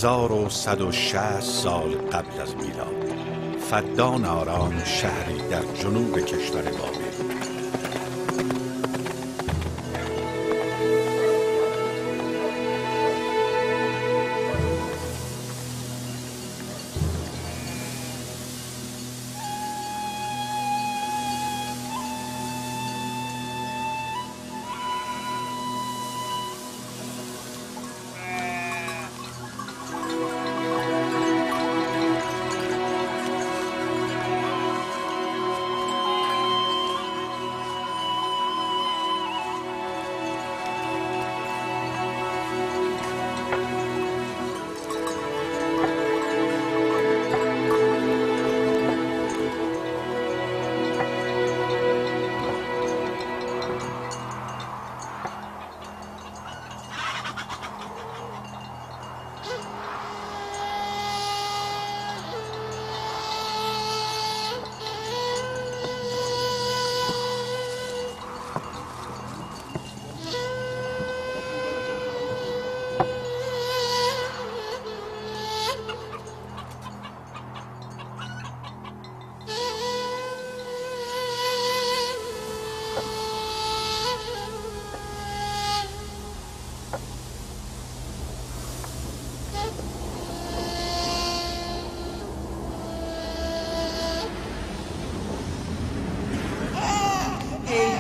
1160 سال قبل از میلاد، فدان آرام شهری در جنوب کشور بابل.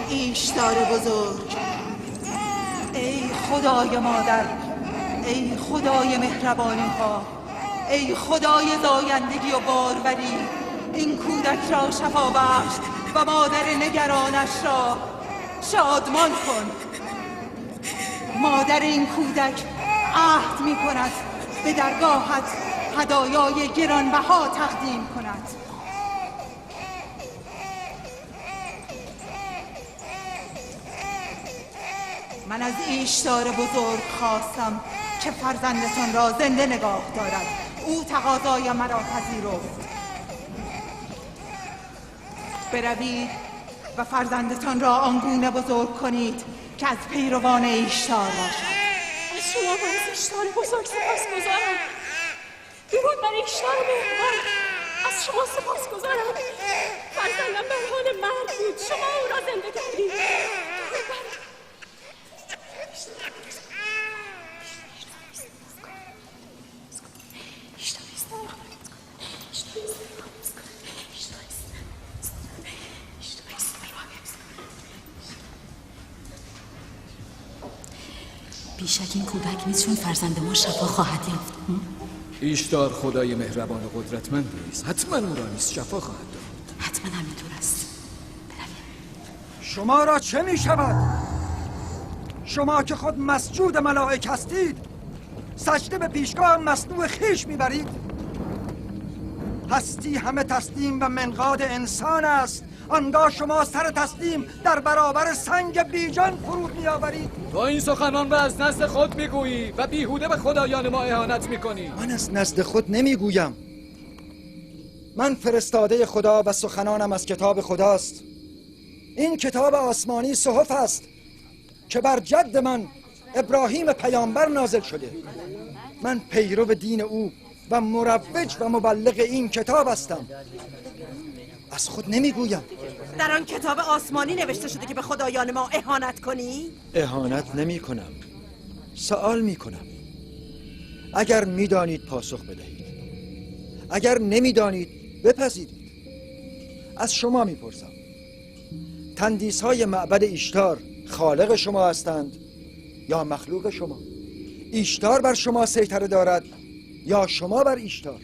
ایشتار بزرگ، ای خدای مادر، ای خدای مهربانی ها، ای خدای زایندگی و باروری، این کودک را شفا بخش و مادر نگرانش را شادمان کن. مادر این کودک عهد می کند به درگاهت هدایای گرانبها تقدیم کند. من از ایشتار بزرگ خواستم که فرزندتان را زنده نگاه دارد. او تقاضای مرا پذیرفت. بروید و فرزندتان را آنگونه بزرگ کنید که از پیروان ایشتار باشد. از شما من از ایشتار بزرگ سپاسگزارم. درود بر ایشتار مهربان. از شما سپاسگزارم. فرزندم در حال مرگ بود، شما او را زنده کردید. بیشک این کودک نیست، چون فرزند ما شفا خواهد یافت. ایشتار خدای مهربان و قدرتمند است، حتما او را نیز شفا خواهد داد. حتما همینطور است. برویم. شما را چه می شود؟ شما که خود مسجود ملائک هستید، سجده به پیشگاه مصنوع خیش می برید؟ هستی همه تسلیم و منقاد انسان است، آنگاه شما سر تسلیم در برابر سنگ بیجان فرود می آورید. تو این سخنان را از نزد خود میگویی و بیهوده به خدایان ما اهانت میکنی. من از نزد خود نمیگویم. من فرستاده خدا و سخنانم از کتاب خداست. این کتاب آسمانی صحف است که بر جد من ابراهیم پیامبر نازل شده. من پیرو دین او و مروج و مبلغ این کتاب هستم. از خود نمیگویم. در آن کتاب آسمانی نوشته شده که به خدایان ما اهانت کنی؟ اهانت نمی کنم، سوال می کنم. اگر میدانید پاسخ بدهید، اگر نمیدانید بپذیرید. از شما میپرسم، تندیس های معبد ایشتار خالق شما هستند یا مخلوق شما؟ ایشتار بر شما سیطره دارد یا شما بر ایشتار؟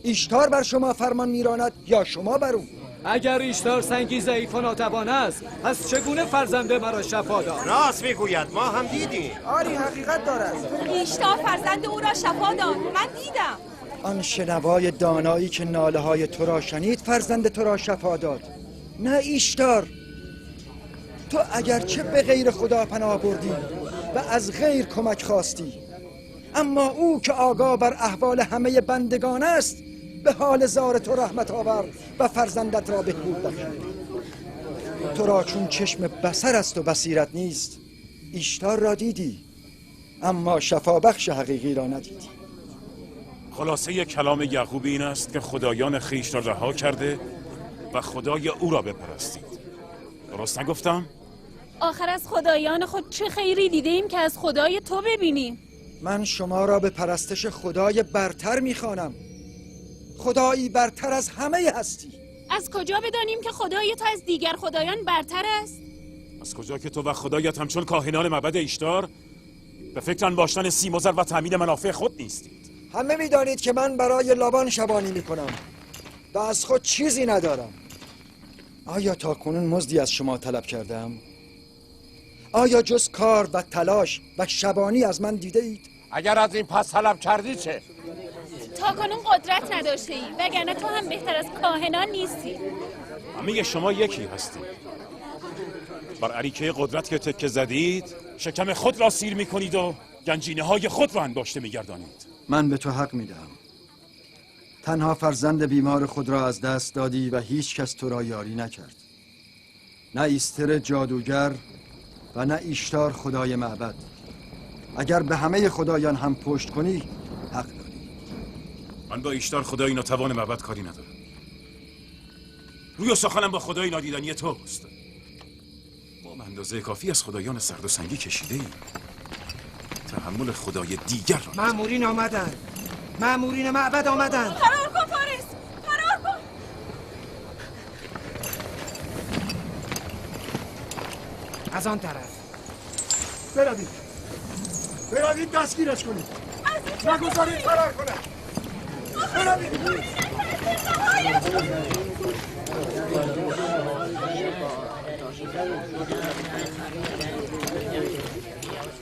ایشتار بر شما فرمان میراند یا شما بر او؟ اگر ایشتار سنگی ضعیف و ناتوان است، پس چگونه فرزند مرا شفا داد؟ راست میگوید، ما هم دیدیم. آری حقیقت دارد. ایشتار فرزند او را شفا داد، من دیدم. آن شنوای دانایی که ناله های تو را شنید فرزند تو را شفا داد، نه ایشتار. تو اگرچه به غیر خدا پناه بردی و از غیر کمک خواستی، اما او که آگاه بر احوال همه بندگان است به حال زار تو رحمت آورد و فرزندت را بهبود بخشید. تو را چون چشم بصر است و بصیرت نیست، ایشتار را دیدی اما شفا بخش حقیقی را ندیدی. خلاصه کلام یعقوب این است که خدایان خویش را رها کرده و خدای او را بپرستید. درست نگفتم؟ آخر از خدایان خود چه خیری دیدیم که از خدای تو ببینیم؟ من شما را به پرستش خدای برتر میخوانم، خدایی برتر از همه هستی. از کجا بدانیم که خدای تو از دیگر خدایان برتر است؟ از کجا که تو و خدایت همچون کاهنان معبد اشتار به فکر انباشتن سیم و زر و تامین منافع خود نیستید. همه میدانید که من برای لابان شبانی میکنم و از خود چیزی ندارم. آیا تا کنون مزدی از شما طلب کردم؟ آیا جز کار و تلاش و شبانی از من دیده اید؟ اگر از این پس طلب کردی چه؟ تا کنون قدرت نداشته ای وگرنه تو هم بهتر از کاهنان نیستی. همه شما یکی هستید. بر اریکه قدرت که تکه زدید شکم خود را سیر میکنید و گنجینه های خود را انباشته میگردانید. من به تو حق میدهم. تنها فرزند بیمار خود را از دست دادی و هیچ کس تو را یاری نکرد. نه ایستر جادوگر و نه ایشتار خدای معبد. اگر به همه خدایان هم پشت کنی حق داری. من با ایشتار خدای ناتوان معبد کاری ندارم. روی و سخنم با خدای نادیدنی توست. ما به اندازه کافی از خدایان سرد و سنگی کشیده ایم. تحمل خدای دیگر را مأمورین آمدن. مأمورین معبد آمدن. فرار کن فارس، فرار کن. از آن طرف. بروید دستگیرش کنید. نگذارید فرار کنه. بروید.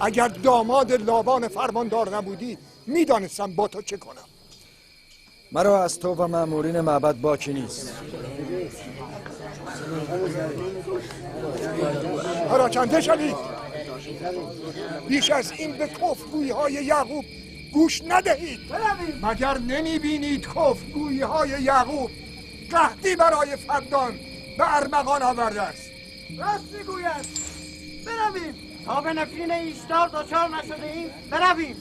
اگر داماد لابان فرماندار نبودی میدانستم با تو چه کنم. مرا از تو و مأمورین معبد باکی نیست. پراکنده شوید. بیش از این به کفرگویی های یعقوب گوش ندهید. مگر نمیبینید کفرگویی های یعقوب قحطی برای فردان به ارمغان آورده است؟ راست میگوید. برویم تا به نفرین ایشتار دچار نشده ایم. برویم.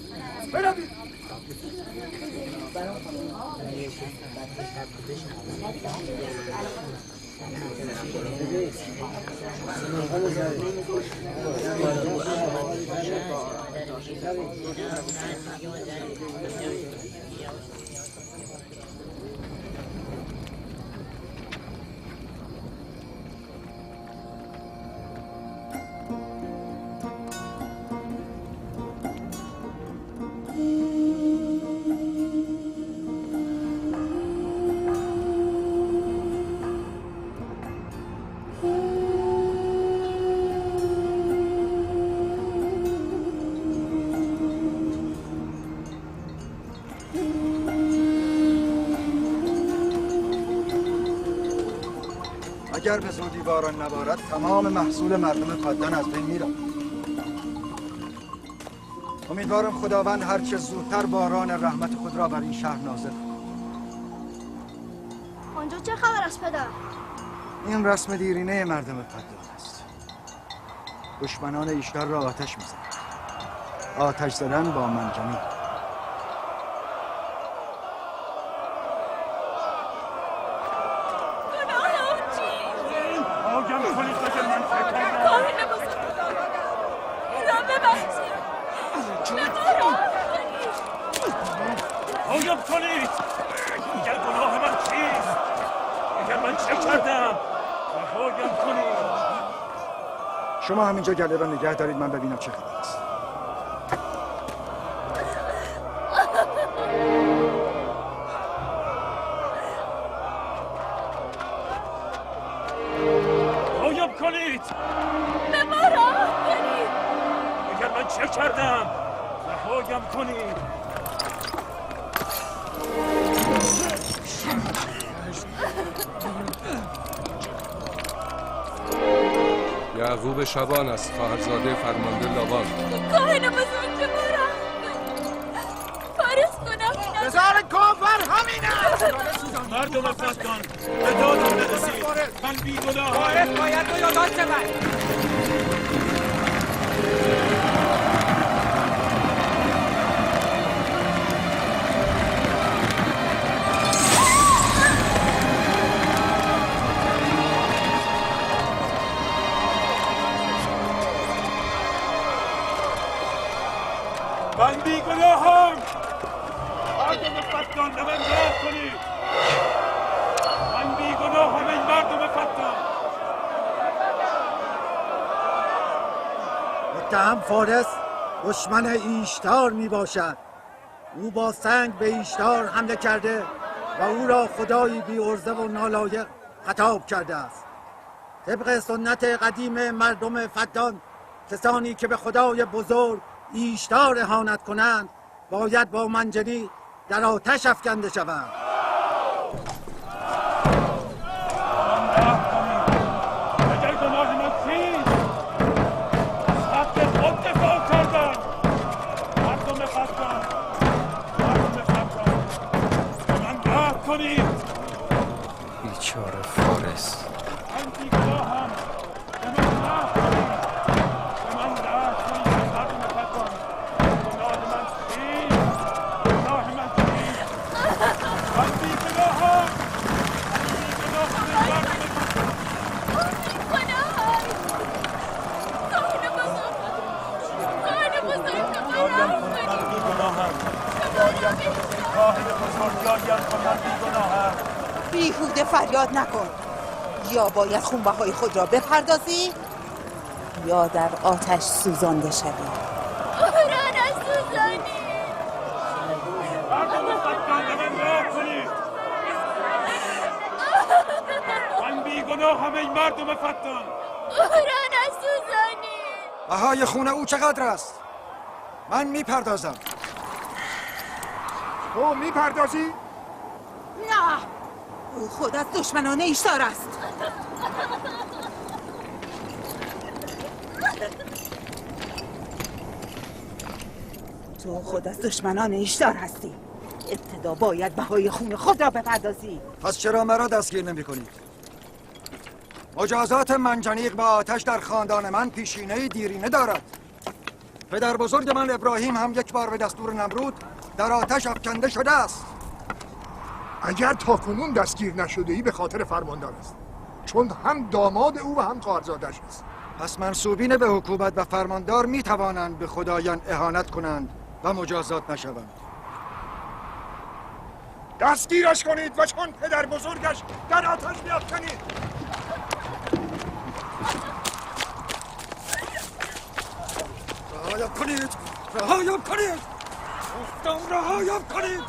اگر به زودی باران نبارد تمام محصول مردم پدن از بین میرود. امیدوارم خداوند هرچه زودتر باران رحمت خود را بر این شهر نازل کند. آنجا چه خبر است پدر؟ این رسم دیرینه مردم پدن است. دشمنان ایشتر را آتش میزنند. آتش زدن با منجنیق. آیاب کنید! دیگر گناه من چیست؟ دیگر من چه کردم؟ رهایم کنید! شما همینجا گله را نگه دارید من ببینم چه خبر است. آیاب کنید! به ما راه کنید! دیگر من چه کردم؟ رهایم کنید! یعقوب شبان است، خواهرزاده فرمانده لابان. کاهن بزرگ برم فارس کنم. بزار کافر همین است. مردم فدان به دادم نرسید. من بیگناه. فارس باید تو یادان شود. من بیگناهم. مردم فتان به من راه کنید. من بیگناهم این مردم فتان. متهم فارس دشمن ایشتار می باشد. او با سنگ به ایشتار حمله کرده و او را خدایی بی عرضه و نالایق خطاب کرده است. طبق سنت قدیم مردم فدان، کسانی که به خدای بزرگ ایشتار اهانت کنند باید با منجنیق در آتش افکنده شوند. اگر گناه من چیست؟ از حق خود دفاع کردم. مردم فتان، به من رحم کنید. بیچاره فارس. من بیگناهم. به من رحم کنید. به من رحم کنید. مردم فتان، گناه من چیست؟ گناه من چیست؟ من بیگناهم. بیهوده فریاد نکن. یا باید خونبهای خود را بپردازی یا در آتش سوزانده شوی. را نسوزانی. من بیگناهم ای مردم فتان. را نسوزانی. بهای خون او چقدر است؟ من میپردازم. تو میپردازی؟ نه، او خود از دشمنان ایشتار است. تو خود از دشمنان ایشتار هستی. ابتدا باید بهای خون خود را بپردازی. پس چرا مرا دستگیر نمی کنید؟ مجازات منجنیق با آتش در خاندان من پیشینه دیرینه دارد. پدر بزرگ من ابراهیم هم یک بار به دستور نمرود در آتش افکنده شده است. اگر تاکنون دستگیر نشده ای به خاطر فرماندار است، چون هم داماد او و هم خواهرزادش است. پس منسوبین به حکومت و فرماندار می توانند به خدایان اهانت کنند و مجازات نشوند. دستگیرش کنید و چون پدر بزرگش در آتش بیافکنید. رهایم کنید! رهایم کنید! گفتم رهایم کنید!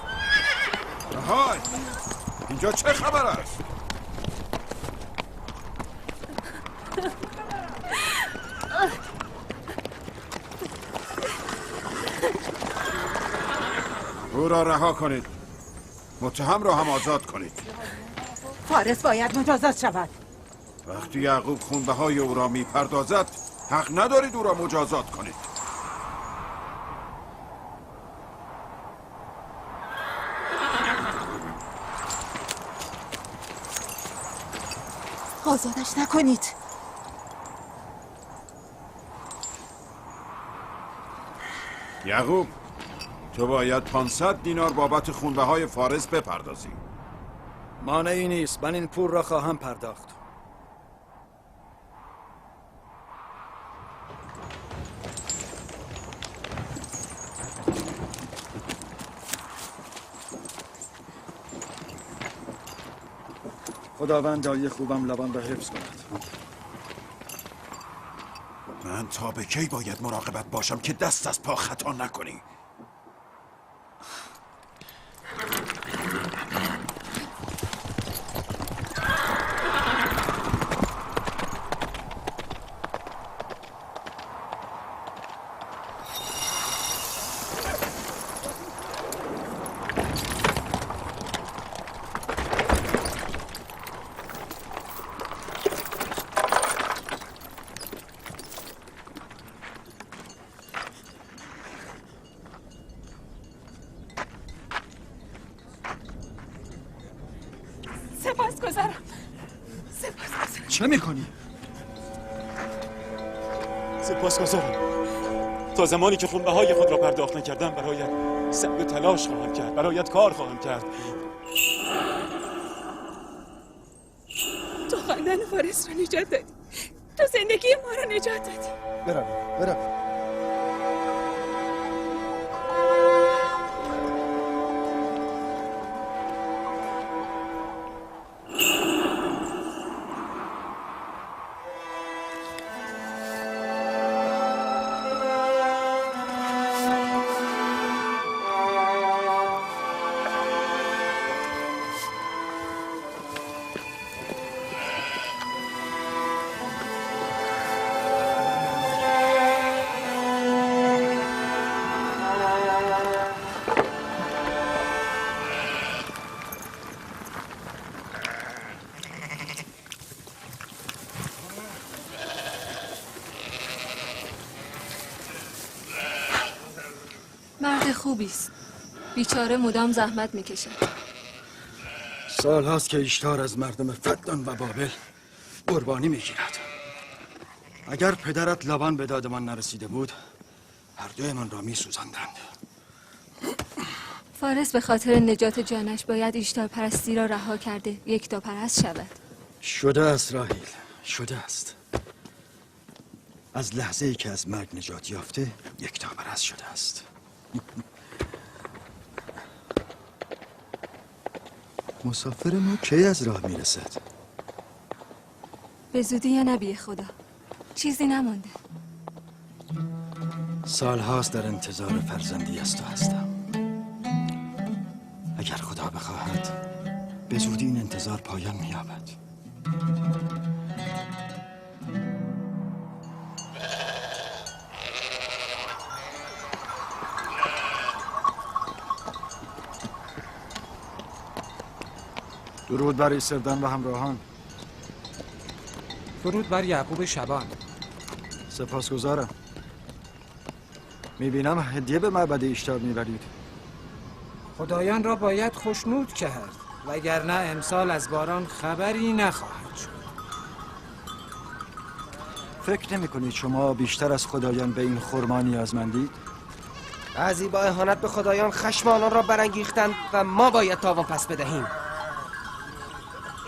رهای! اینجا چه خبر است؟ او را رها کنید. متهم را هم آزاد کنید. فارس باید مجازات شود. وقتی یعقوب خونبهای او را میپردازد حق ندارید او را مجازات کنید. آزادش نکنید. یعقوب، تو باید 500 دینار بابت خونبهای فارس بپردازی. مانعی نیست، من این پول را خواهم پرداخت. خداوند دایی خوبم لبان را حفظ کند. من تا به کی باید مراقبت باشم که دست از پا خطا نکنی؟ سپاسگزارم. چه میکنی؟ سپاسگزارم. تا زمانی که خونبهای خود را پرداخت نکردم برایت سعی و تلاش خواهم کرد، برایت کار خواهم کرد. تو خاندان فارس را نجات دادی. تو زندگی ما را نجات دادی. برویم. راه خوبی است. بیچاره مدام زحمت میکشه. سال هاست که ایشتار از مردم فدان و بابل قربانی میگیرد. اگر پدرت لابان به داد من نرسیده بود هر دویمان را میسوزاندند. فارس به خاطر نجات جانش باید ایشتار پرستی را رها کرده یکتا پرست شود. شده است راهیل، شده است. از لحظه ای که از مرگ نجات یافته یکتا پرست شده است. مسافر ما کی از راه میرسد؟ به زودی یا نبی خدا، چیزی نمانده. سال هاست در انتظار فرزندی از تو هستم. اگر خدا بخواهد به زودی این انتظار پایان می‌یابد. درود بر ایسردان و همراهان. درود بر یعقوب شبان. سپاسگزارم. میبینم هدیه به معبد ایشتار میبرید. خدایان را باید خوشنود کرد وگرنه امسال از باران خبری نخواهد شد. فکر نمی کنید شما بیشتر از خدایان به این خرما نیازمندید؟ بعضی با اهانت به خدایان خشم آنان را برانگیختند و ما باید تاوان پس بدهیم.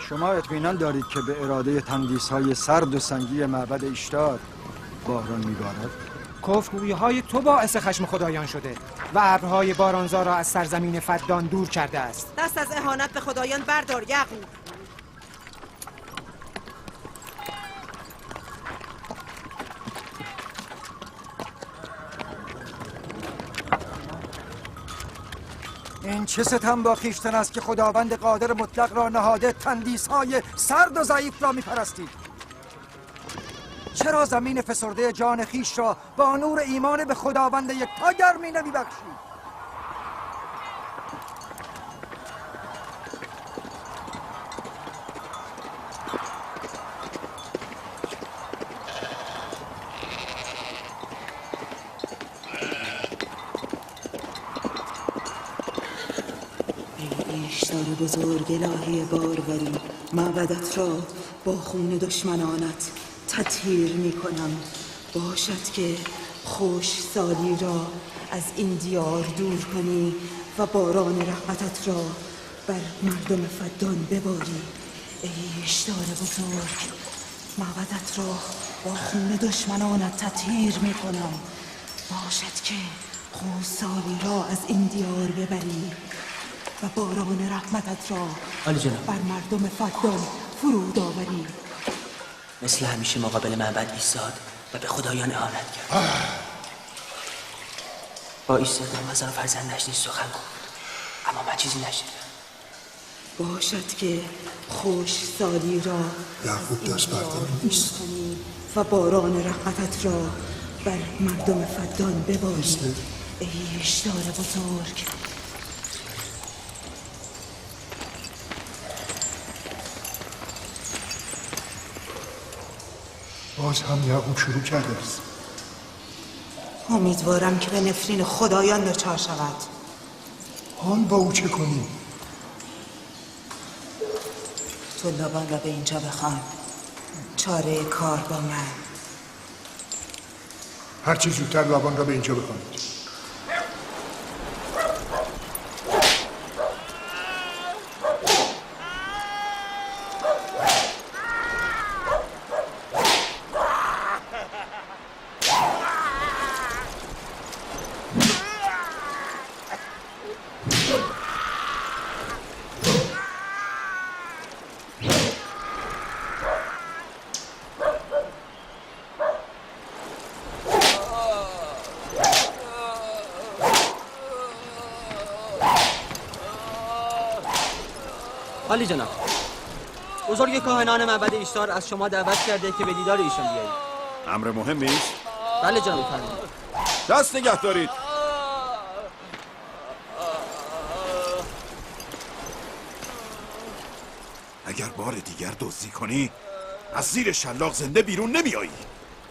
شما اطمینان دارید که به اراده تندیس‌های سرد و سنگی معبد ایشتار باران میبارد؟ کفرگویی‌های تو باعث خشم خدایان شده و ابرهای بارانزا را از سرزمین فدان دور کرده است. دست از اهانت به خدایان بردار یعقوب. این چه ستم با خویشتن است که خداوند قادر مطلق را نهاده تندیس‌های سرد و ضعیف را می‌پرستید؟ چرا زمین فسرده جان خویش را با نور ایمان به خداوند یکتا گرمی نمی‌بخشید؟ ایشتار بزرگ الهی باروری، معبدت را با خون دشمنانت تطهیر می کنم. باشد که خوش سالی را از این دیار دور کنی و باران رحمتت را بر مردم فدان بباری. ای ایشتار بزرگ، معبدت را با خون دشمنانت تطهیر می کنم. باشد که خوش سالی را از این دیار ببری و باران رحمتت را بر مردم فدان فرود آوری. مثل همیشه مقابل معبد ایستاد و به خدایان اهانت کرد. با ایستادن مزار فرزندش نیز سخن گفت، اما من چیزی نشنیدم. باشد که خوش سالی را یعقوب دست بردارید و باران رحمتت را بر مردم فدان بباری. ای ایشتار بزرگ، باز هم یعقوب شروع کرده است. امیدوارم که به نفرین خدایان دچار شود. حال با او چه کنیم؟ تو لابان را به اینجا بخوان. چاره کار با من. هرچی زودتر لابان را به اینجا بخوانید. عالی جناب، بزرگ کاهنان معبد ایشتار از شما دعوت کرده که به دیدار ایشان بیایید. امر مهمی است؟ بله جناب، فرمایید. دست نگه دارید. اگر بار دیگر دزدی کنی از زیر شلاق زنده بیرون نمیایی.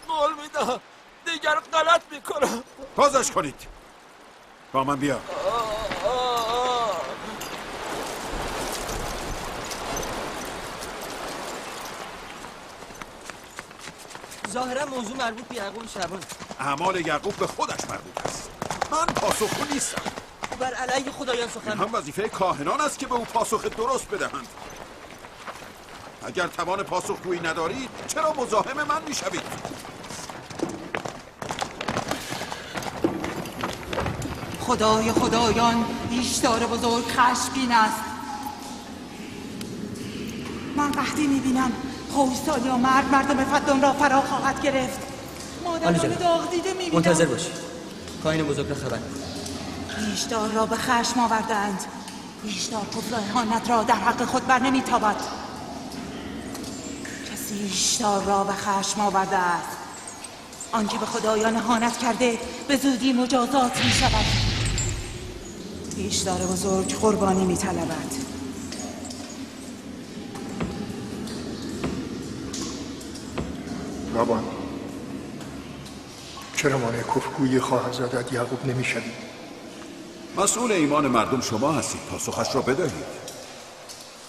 قول میدم دیگر غلط میکنم. بازش کنید. با من بیا. ظاهرا موضوع مربوط به یعقوب شبان. اعمال یعقوب به خودش مربوط است. من پاسخگو نیستم. بر علیه خدایان سخن. این هم وظیفه کاهنان است که به او پاسخ درست بدهند. اگر توان پاسخگویی ندارید چرا مزاحم من میشوید؟ خدای خدایان ایشدار بزرگ خشمگین است. من وقتی میبینم خشکسالی و مرگ مردم فدان را فرا خواهد گرفت. مادران داغ دیده میبینم. منتظر باشی. کاهن بزرگ را خبر. ایشدار را به خشم آوردند. ایشدار کفر و اهانت را در حق خود بر نمیتابد. کسی ایشدار را به خشم آورده است. آنکه به خدایان اهانت کرده به زودی مجازات میشود. ایشدار بزرگ قربانی میطلبد. بابا چرا مانع کفرگویی خواهرزادت یعقوب نمیشوید؟ مسئول ایمان مردم شما هستید، پاسخش را بدهید.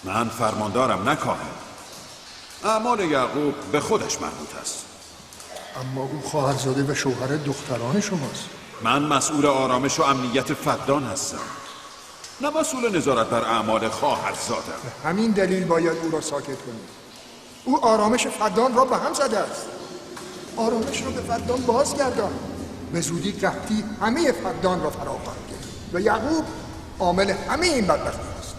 من فرماندارم نه کاهن. اعمال یعقوب به خودش مربوط است. اما او خواهرزاده و شوهر دختران شماست. من مسئول آرامش و امنیت فدان هستم، نه مسئول نظارت بر اعمال خواهرزادم. همین دلیل باید او را ساکت کنید. او آرامش فدان را به هم زده است. آرامش را به فدان بازگردان. به زودی قحطی همه فدان را فرا خواهد گرفت و یعقوب عامل همه این بدبختی است.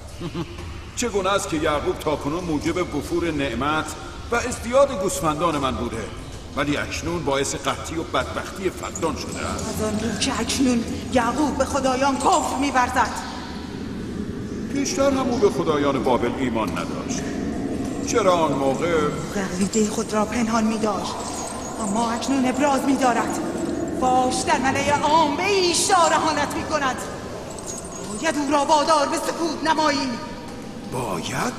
چگونه است که یعقوب تاکنون موجب وفور نعمت و ازدیاد گوسفندان من بوده، ولی اکنون باعث قحطی و بدبختی فدان شده است. از آن رو که اکنون یعقوب به خدایان کفر می‌ورزد. پیشتر هم او به خدایان بابل ایمان نداشت. چرا آن موقع عقیده خود را پنهان می‌داشت، اما اکنون ابراز می‌دارد. باش در ملأ عام به ایشدار اهانت می‌کند. باید او را وادار به سکوت نماییم. باید؟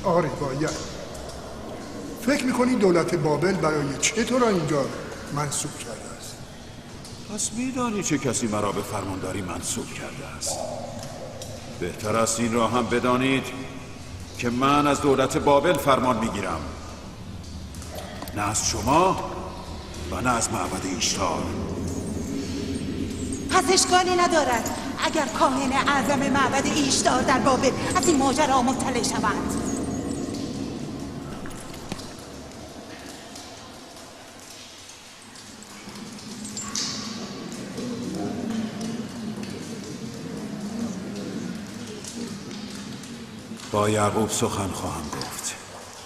آره باید. فکر میکنی دولت بابل برای چه تو را اینجا منصوب کرده است؟ پس میدانی چه کسی مرا به فرمانداری منصوب کرده است. بهتر است این را هم بدانید که من از دولت بابل فرمان میگیرم، نه از شما و نه از معبد ایشتار. پس اشکالی ندارد اگر کاهن اعظم معبد ایشتار در بابل از این ماجرا مطلع شوند. با یعقوب سخن خواهم گفت.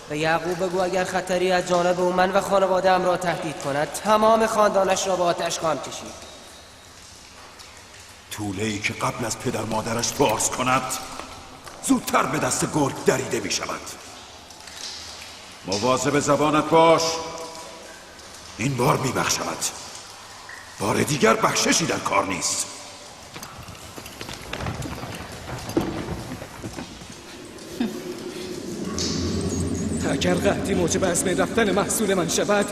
به یعقوب بگو اگر خطری از جانب او من و خانواده‌ام را تهدید کند تمام خاندانش را به آتش خواهم کشید. طوله‌ای که قبل از پدر مادرش باز کند زودتر به دست گرگ دریده می شود. مواظب زبانت باش. این بار می بخشود، بار دیگر بخششی در کار نیست. اگر قحطی موجب از بین رفتن محصول من شود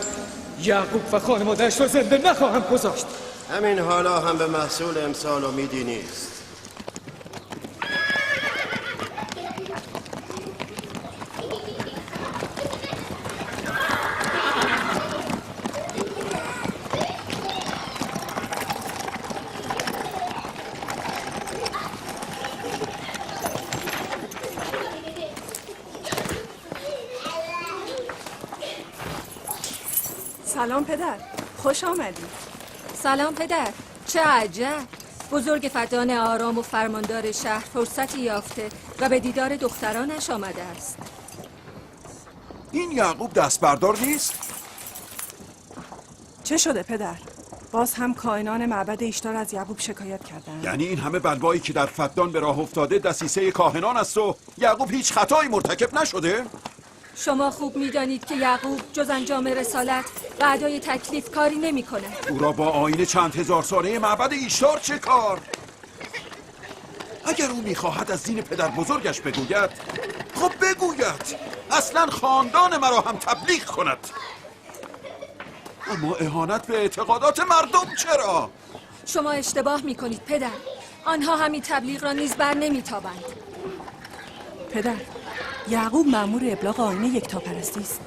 یعقوب و خانواده‌اش را زنده نخواهم گذاشت. همین حالا هم به محصول امسال امیدی نیست. سلام پدر، خوش آمدی. سلام پدر، چه عجب. بزرگ فدان آرام و فرماندار شهر فرصتی یافته و به دیدار دخترانش آمده است. این یعقوب دست بردار نیست؟ چه شده پدر؟ باز هم کاهنان معبد ایشتار از یعقوب شکایت کردند. یعنی این همه بلوایی که در فدان به راه افتاده دسیسه کاهنان است و یعقوب هیچ خطایی مرتکب نشده؟ شما خوب می‌دانید که یعقوب جز انجام رسالت و ادای تکلیف کاری نمی‌کند. او را با آیین چند هزار ساله معبد ایشتار چه کار؟ اگر او می‌خواهد از دین پدر بزرگش بگوید، خب بگوید. اصلاً خاندان مرا هم تبلیغ کند. اما اهانت به اعتقادات مردم چرا؟ شما اشتباه می‌کنید پدر. آنها همین تبلیغ را نیز بر نمیتابند. پدر، یعقوب مأمور ابلاغ آیین یکتاپرستی است.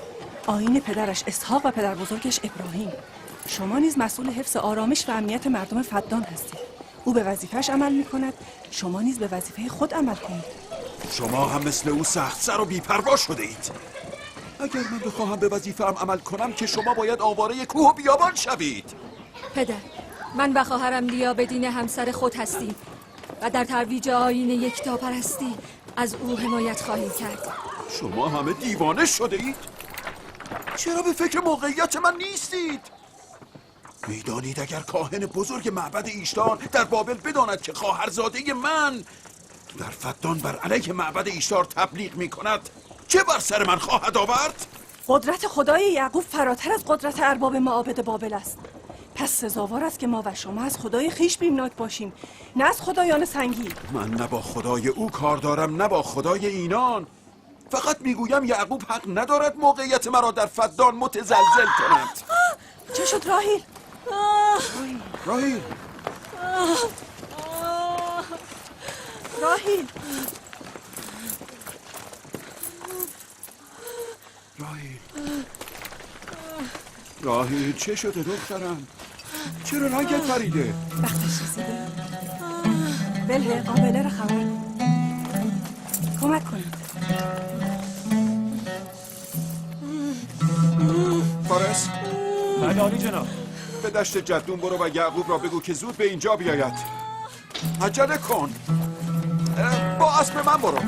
آیین پدرش اسحاق و پدر بزرگش ابراهیم. شما نیز مسئول حفظ آرامش و امنیت مردم فدان هستید. او به وظیفه‌اش عمل می‌کند، شما نیز به وظیفه خود عمل کنید. شما هم مثل او سخت سر و بی‌پروا شده اید. اگر من بخواهم به وظیفه‌ام عمل کنم که شما باید آواره کوه و بیابان شوید. پدر، من و خواهرم لیا بدین همسر خود هستیم و در ترویج آیین یکتاپرستی از او حمایت خواهیم کرد. شما همه دیوانه شده اید؟ چرا به فکر موقعیت من نیستید؟ میدانید اگر کاهن بزرگ معبد ایشتار در بابل بداند که خواهرزاده من در فدان بر علیه معبد ایشتار تبلیغ می کند، چه بر سر من خواهد آورد؟ قدرت خدای یعقوب فراتر از قدرت ارباب معابد بابل است. پس سزاوار است که ما و شما از خدای خیش بیمناک باشیم، نه از خدایان سنگی. من نه با خدای او کار دارم نه با خدای اینان. فقط میگویم یعقوب حق ندارد موقعیت مرا در فدان متزلزل کند. چه شد راهیل؟ راهیل راهیل راهیل چه شده دخترم؟ چرا رنگت پریده؟ وقتش رسیده. بله قابله را خبر کمک کنید. فارس؟ بله عالی جناب. به دشت جدون برو و یعقوب را بگو که زود به اینجا بیاید. عجله کن. با اسب من برو.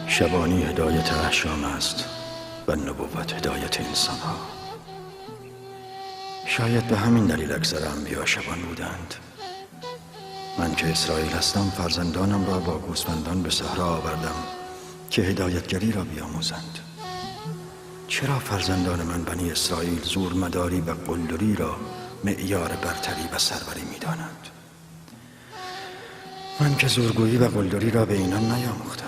شبانی هدایت احشام است و نبوت هدایت انسان ها. شاید به همین دلیل اکثر انبیا شبان بودند. من که اسرائیل هستم فرزندانم را با گوسفندان به صحرا آوردم که هدایتگری را بیاموزند. چرا فرزندان من بنی اسرائیل زورمداری و قلدری را معیار برتری و سروری می دانند؟ من که زورگویی و قلدری را به اینان نیاموختم.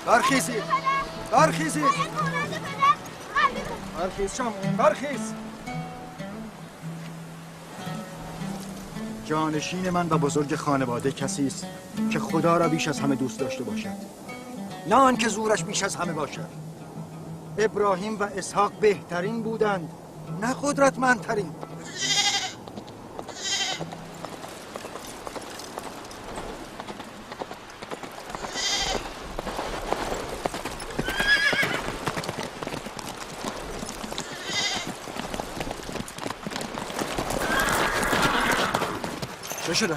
برخیزید! برخیزید! برخیز شما! برخیز! جانشین من و بزرگ خانواده کسی است که خدا را بیش از همه دوست داشته باشد، نه آن که زورش بیش از همه باشد. ابراهیم و اسحاق بهترین بودند، نه قدرتمندترین. چه شده؟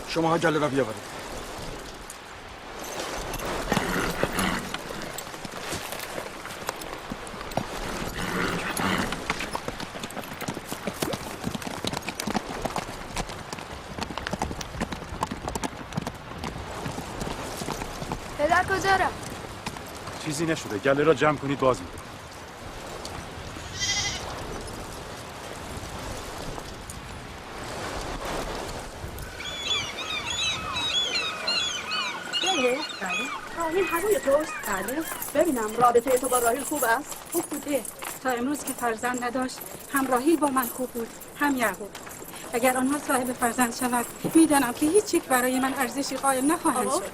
شما گله را بیاورید. پدر کجا رفت؟ چیزی نشده. گله را جمع کنید باز می‌کنم. راهیل هوای توست؟ بله. ببینم رابطه تو با راهیل خوب است؟ خوب بوده. تا امروز که فرزند نداشت هم راهیل با من خوب بود هم یعقوب. اگر آنها صاحب فرزند شود میدانم که هیچ یک برای من ارزشی قائل نخواهند شد.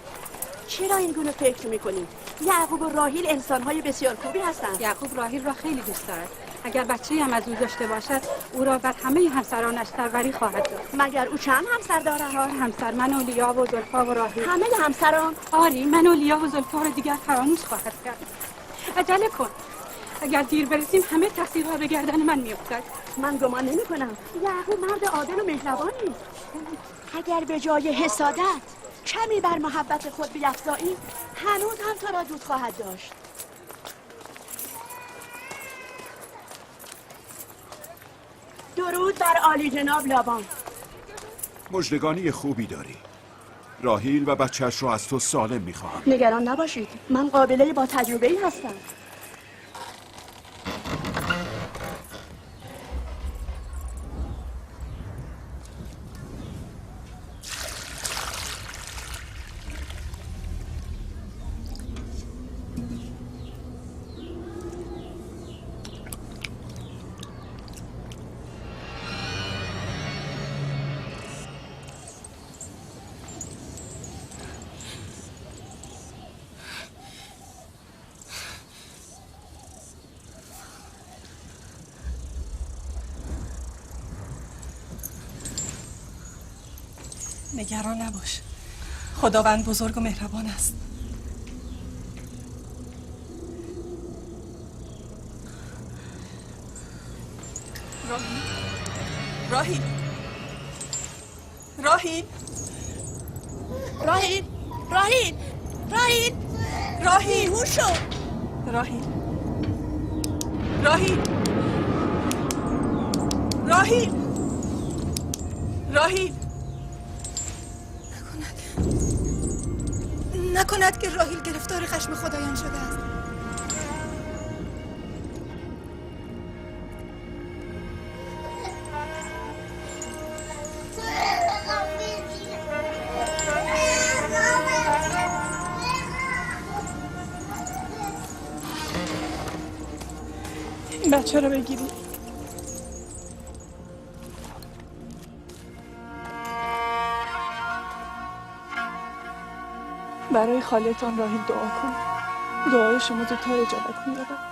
چرا این گونه فکر میکنی؟ یعقوب و راهیل انسانهای بسیار خوبی هستند. یعقوب راهیل را خیلی دوست دارد اگر بچه‌ای هم از او داشته باشد او را بر همه همسرانش سروری خواهد داد. مگر او چند همسر دارد؟ 4 همسر، من و لیا و زلفا و راهی. همه همسران؟ آری، من و لیا و زلفا را دیگر فراموش خواهد کرد. عجله کن، اگر دیر برسیم همه تقصیرها به گردن من میافتد. من گمان نمی کنم. یعقوب مرد عادل و مهربانی. اگر به جای حسادت کمی بر محبت خود بیفزایی هنوز هم تو را دوست خواهد داشت. درود بر عالی جناب لابان. مژدگانی خوبی داری. راهیل و بچهش رو از تو سالم میخواهم. نگران نباشید، من قابله با تجربه‌ای هستم. نگران نباش، خداوند بزرگ و مهربان است. راهیل راهیل راهیل راهیل راهیل راهیل هوشو راهیل راهیل راهیل راهیل نکند که راهیل گرفتار خشم خدایان شده است. این بچه رو بگیری. برای خالتان راهیل دعا کن. دعای شما زودتر اجابت می‌یابد.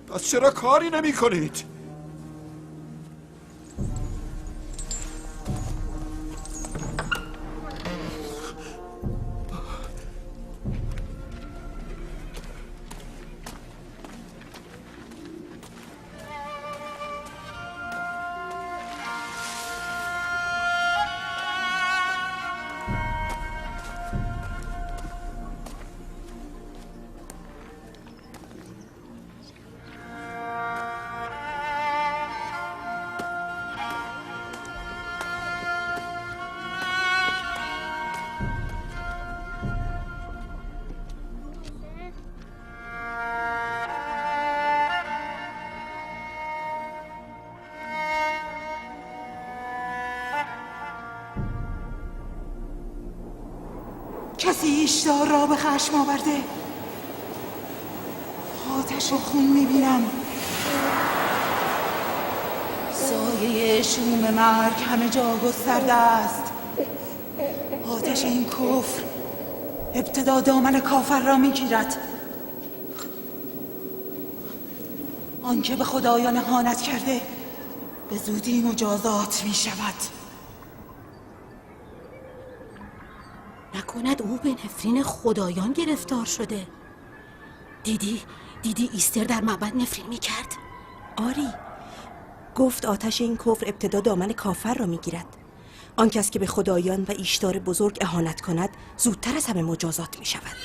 پس چرا کاری نمی کنید؟ کسی ایشدار را به خشم آورده. آتش و خون میبینم. سایه شوم مرگ همه جا گسترده است. آتش این کفر ابتدا دامن کافر را میگیرد. آنکه به خدایان اهانت کرده به زودی مجازات میشود. نکند او به نفرین خدایان گرفتار شده؟ دیدی ایستر در معبد نفرین میکرد؟ آری، گفت آتش این کفر ابتدا دامن کافر را میگیرد. آن کس که به خدایان و ایشتار بزرگ اهانت کند زودتر از همه مجازات میشود.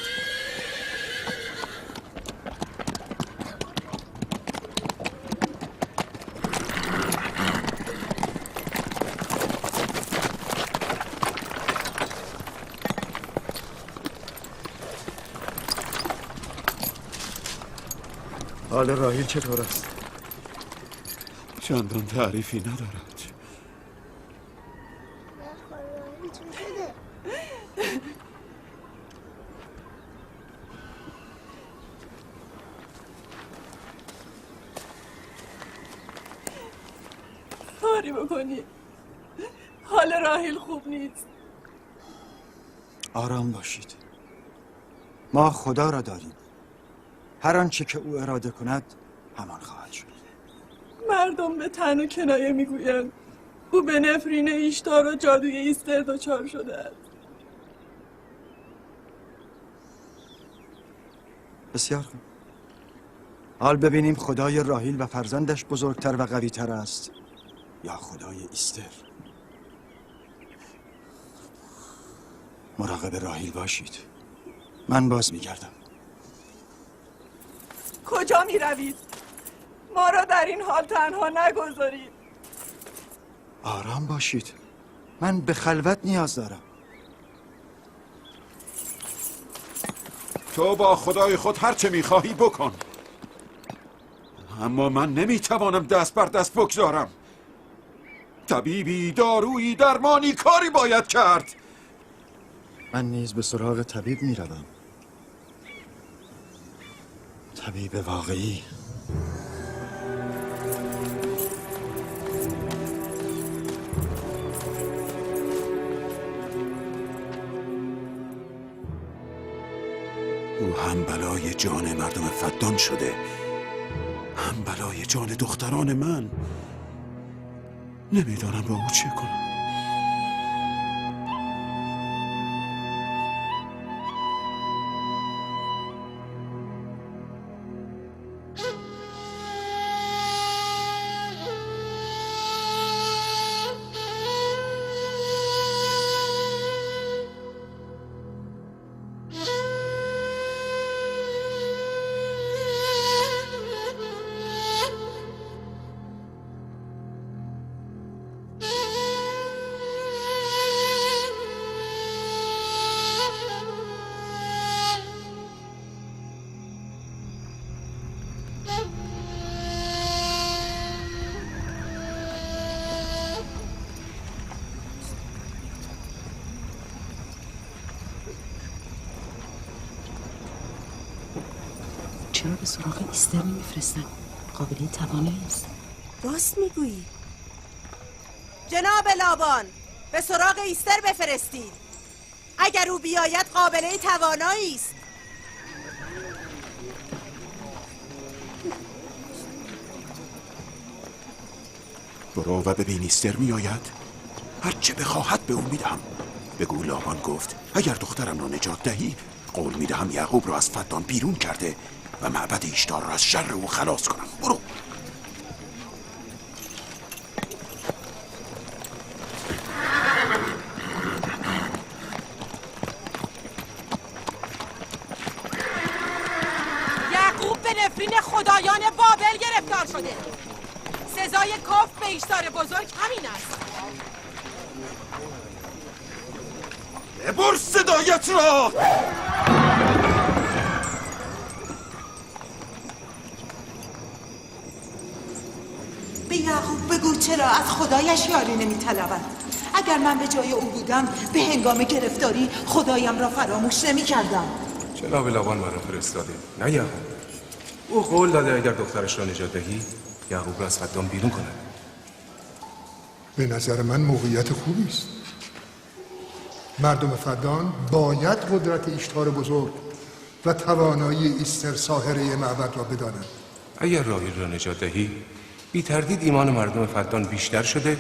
حال راهیل چطور است؟ چندان تعریفی ندارد. کاری بکنی. حال راحیل خوب نیست. آرام باشید. ما خدا را داریم. هر آنچه که او اراده کند همان خواهد شد. مردم به تن و کنایه میگویند او به نفرین ایشتار و جادوی ایستر دچار شده است. بسیار خوب. حال ببینیم خدای راحیل و فرزندش بزرگتر و قوی‌تر است یا خدای ایستر. مراقب راحیل باشید. من باز میگردم. کجا می روید؟ ما را در این حال تنها نگذارید. آرام باشید. من به خلوت نیاز دارم. تو با خدای خود هر چه میخواهی بکن، اما من نمیتوانم دست بر دست بگذارم. طبیبی، دارویی، درمانی، کاری باید کرد. من نیز به سراغ طبیب میروم. طبیب واقعی. او هم بلای جان مردم فدان شده، هم بلای جان دختران من. نمیدانم با او چه کنم. چرا به سراغ ایستر نمیفرستن؟ قابلی توانایی است. راست میگویی. جناب لابان، به سراغ ایستر بفرستید. اگر او بیاید قابله توانایی است. برو و ببین ایستر میآید. هر چه بخواهد به او میدهم. بگو لابان گفت اگر دخترم را نجات دهی، قول میدهم یعقوب را از فدان بیرون کرده و معبد ایشتار را از شر او خلاص کنم. برو. یعقوب به نفرین خدایان بابل گرفتار شده. سزای کفر به ایشتار بزرگ همین است. ببر صدایت را! به یعقوب بگو چرا از خدایش یاری نمی‌طلبد. اگر من به جای او بودم به هنگام گرفتاری خدایم را فراموش نمی‌کردم. جناب لابان مرا فرستاده، نه یعقوب. او قول داده اگر دخترش را نجات دهی یعقوب را از فدان بیرون کند. به نظر من موقعیت خوبی است. مردم فدان باید قدرت ایشتار بزرگ و توانایی ایستر ساحره معبد را بدانند. اگر راحیل را نجات دهی بی تردید ایمان مردم فدان بیشتر شده،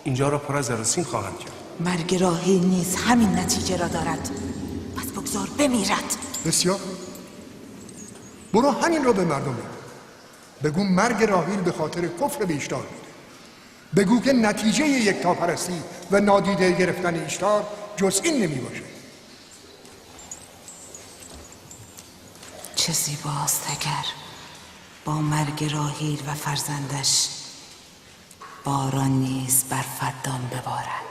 اینجا را پر از زراسیم خواهند کرد. مرگ راحیل نیز همین نتیجه را دارد. پس بگذار بمیرد. بسیار. برو همین را به مردم بگو مرگ راحیل به خاطر کفر به ایشتار بوده. بگو که نتیجه یکتاپرستی و نادیده گرفتن ایشتار جز این نمی باشه. چه زیباست اگر با مرگ راحیل و فرزندش باران نیز بر فدان ببارد.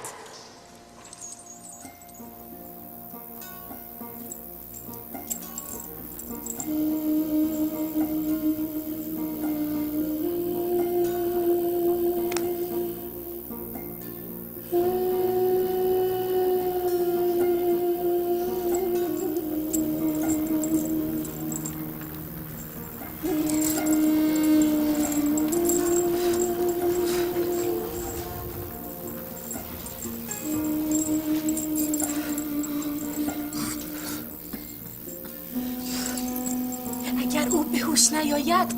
هوش نیاید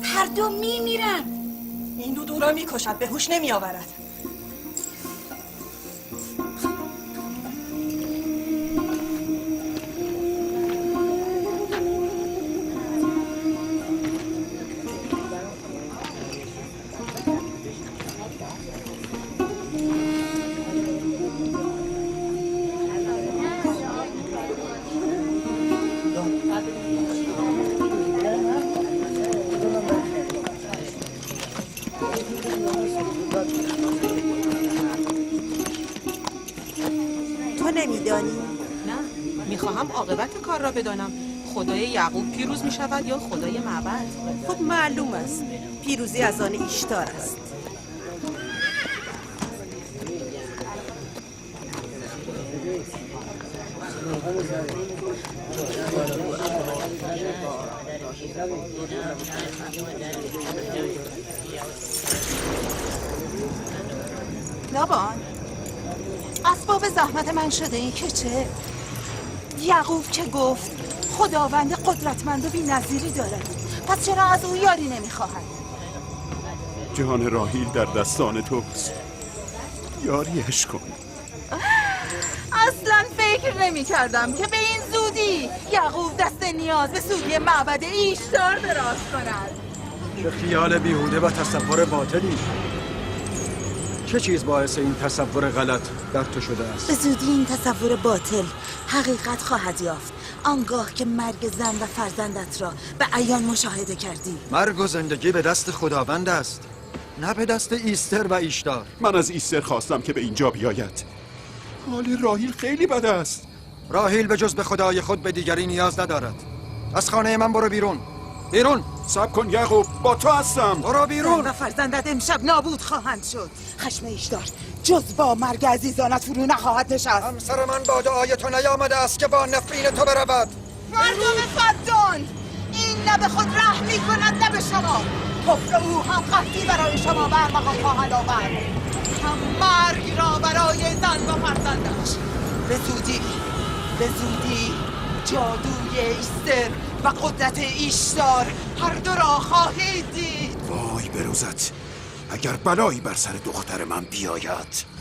هر دو میمیرن. این دو را میکشد، به هوش نمی آورد. تو نمیدانی؟ نه، میخواهم عاقبت کار را بدانم. خدای یعقوب پیروز میشود یا خدای معبد؟ خب معلوم است پیروزی از آن ایشتار است. لابان اسباب زحمت من شده ای که چه؟ یعقوب که گفت خداوند قدرتمند و بی نظیری دارد، پس چرا از او یاری نمیخواهد؟ جان راهیل در دستان توست، یاریش کن. اصلا فکر نمی کردم که به این زودی یعقوب دست نیاز به سوی معبد ایشتار دراز کند. چه خیال بیهوده و تصور باطلی. چه چیز باعث این تصور غلط در تو شده است؟ به زودی این تصور باطل حقیقت خواهد یافت آنگاه که مرگ زن و فرزندت را به عیان مشاهده کردی. مرگ و زندگی به دست خداوند است، نه به دست ایستر و ایشتار. من از ایستر خواستم که به اینجا بیاید. حال راهیل خیلی بد است. راهیل به جز به خدای خود به دیگری نیاز ندارد. از خانه من برو بیرون. بیرون. صبر کن یعقوب، با تو هستم. برو بیرون. زن و فرزندت امشب نابود خواهند شد. خشم ایشتار جز با مرگ عزیزانت فرو نخواهد نشست. همسر من با دعای تو نیامده است که با نفرین تو برود. مردم فدان، این نه به خود رحم می کند نه به شما. کفر او هم قحطی برای شما برمغان خواهد آورد، هم مرگ را برای زن و فرزندش. به زودی جادوی ایستر و قدرت ایشتار هر دو را خواهید دید. وای بروزت، اگر بلایی بر سر دختر من بیاید.